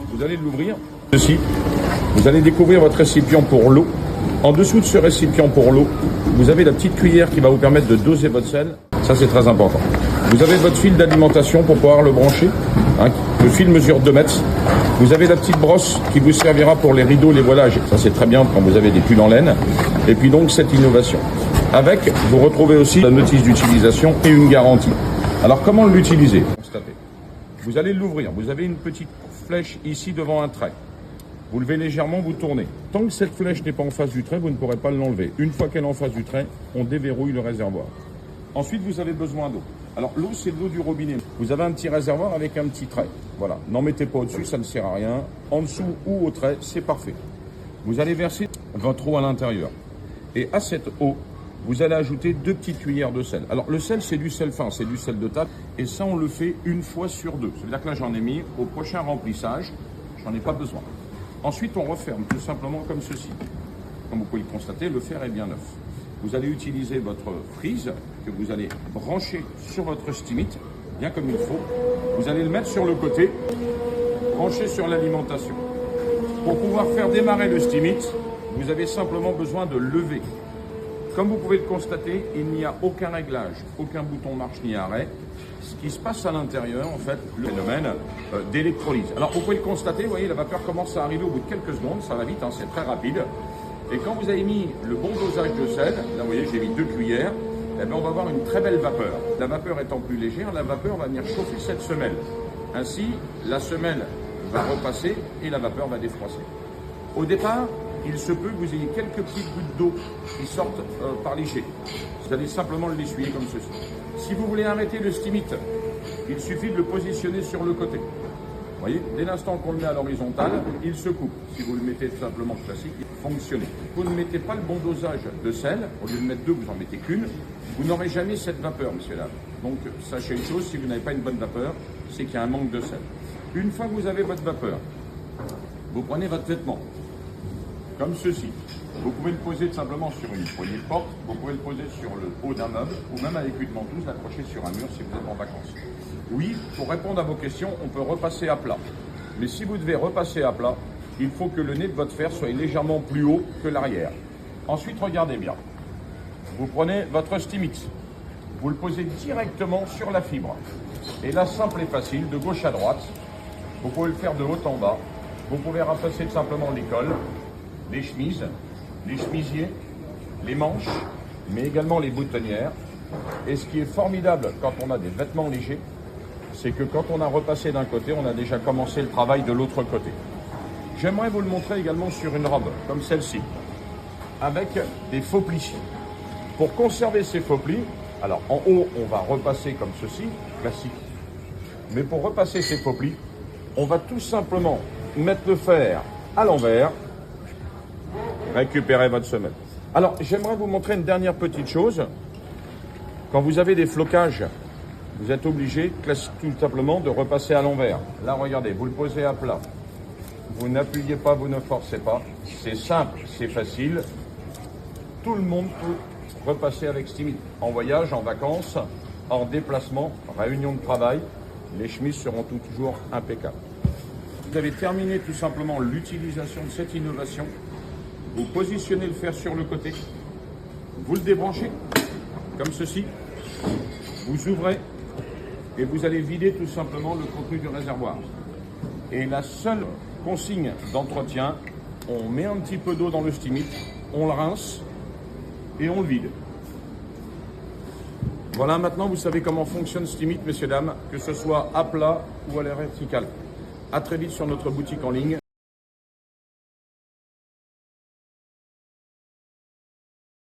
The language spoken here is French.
vous allez l'ouvrir. Ceci, vous allez découvrir votre récipient pour l'eau. En dessous de ce récipient pour l'eau, vous avez la petite cuillère qui va vous permettre de doser votre sel. Ça, c'est très important. Vous avez votre fil d'alimentation pour pouvoir le brancher. Le fil mesure 2 mètres. Vous avez la petite brosse qui vous servira pour les rideaux, les voilages. Ça, c'est très bien quand vous avez des pulls en laine. Et puis donc, cette innovation. Avec, vous retrouvez aussi la notice d'utilisation et une garantie. Alors, comment l'utiliser? Constatez. Vous allez l'ouvrir. Vous avez une petite flèche ici devant un trait. Vous levez légèrement, vous tournez. Tant que cette flèche n'est pas en face du trait, vous ne pourrez pas l'enlever. Une fois qu'elle est en face du trait, on déverrouille le réservoir. Ensuite, vous avez besoin d'eau. Alors, l'eau, c'est de l'eau du robinet. Vous avez un petit réservoir avec un petit trait. Voilà. N'en mettez pas au-dessus, ça ne sert à rien. En dessous ou au trait, c'est parfait. Vous allez verser votre eau à l'intérieur. Et à cette eau, vous allez ajouter 2 petites cuillères de sel. Alors, le sel, c'est du sel fin, c'est du sel de table. Et ça, on le fait une fois sur 2. C'est-à-dire que là, j'en ai mis. Au prochain remplissage, j'en ai pas besoin. Ensuite, on referme tout simplement comme ceci. Comme vous pouvez le constater, le fer est bien neuf. Vous allez utiliser votre prise que vous allez brancher sur votre stimite, bien comme il faut. Vous allez le mettre sur le côté, brancher sur l'alimentation. Pour pouvoir faire démarrer le stimite, vous avez simplement besoin de lever. Comme vous pouvez le constater, il n'y a aucun réglage, aucun bouton marche ni arrêt. Ce qui se passe à l'intérieur, en fait, le phénomène d'électrolyse. Alors, vous pouvez le constater, vous voyez, la vapeur commence à arriver au bout de quelques secondes, ça va vite, hein, c'est très rapide. Et quand vous avez mis le bon dosage de sel, là, vous voyez, j'ai mis 2 cuillères, eh bien, on va avoir une très belle vapeur. La vapeur étant plus légère, la vapeur va venir chauffer cette semelle. Ainsi, la semelle va repasser et la vapeur va défroisser. Au départ, il se peut que vous ayez quelques petites gouttes d'eau qui sortent par les jets. Vous allez simplement l'essuyer comme ceci. Si vous voulez arrêter le stimite, il suffit de le positionner sur le côté. Vous voyez, dès l'instant qu'on le met à l'horizontale, il se coupe. Si vous le mettez tout simplement classique, il fonctionne. Vous ne mettez pas le bon dosage de sel, au lieu de mettre 2, vous en mettez qu'une, vous n'aurez jamais cette vapeur, monsieur là. Donc, sachez une chose, si vous n'avez pas une bonne vapeur, c'est qu'il y a un manque de sel. Une fois que vous avez votre vapeur, vous prenez votre vêtement, comme ceci. Vous pouvez le poser tout simplement sur une poignée de porte, vous pouvez le poser sur le haut d'un meuble, ou même avec une ventouse, l'accrocher sur un mur si vous êtes en vacances. Oui, pour répondre à vos questions, on peut repasser à plat. Mais si vous devez repasser à plat, il faut que le nez de votre fer soit légèrement plus haut que l'arrière. Ensuite, regardez bien. Vous prenez votre stimite, vous le posez directement sur la fibre. Et là, simple et facile, de gauche à droite, vous pouvez le faire de haut en bas. Vous pouvez remplacer tout simplement les cols, les chemises, les chemisiers, les manches, mais également les boutonnières. Et ce qui est formidable quand on a des vêtements légers, c'est que quand on a repassé d'un côté, on a déjà commencé le travail de l'autre côté. J'aimerais vous le montrer également sur une robe, comme celle-ci, avec des faux plis. Pour conserver ces faux plis, alors en haut, on va repasser comme ceci, classique. Mais pour repasser ces faux plis, on va tout simplement mettre le fer à l'envers, récupérer votre semelle. Alors, j'aimerais vous montrer une dernière petite chose. Quand vous avez des flocages, vous êtes obligé tout simplement de repasser à l'envers. Là, regardez, vous le posez à plat. Vous n'appuyez pas, vous ne forcez pas. C'est simple, c'est facile. Tout le monde peut repasser avec stimite. En voyage, en vacances, en déplacement, réunion de travail, les chemises seront toujours impeccables. Vous avez terminé tout simplement l'utilisation de cette innovation. Vous positionnez le fer sur le côté. Vous le débranchez, comme ceci. Vous ouvrez et vous allez vider tout simplement le contenu du réservoir. Et la seule consigne d'entretien, on met un petit peu d'eau dans le stimite, on le rince et on le vide. Voilà, maintenant vous savez comment fonctionne Stimite, messieurs, dames, que ce soit à plat ou à la verticale. À très vite sur notre boutique en ligne.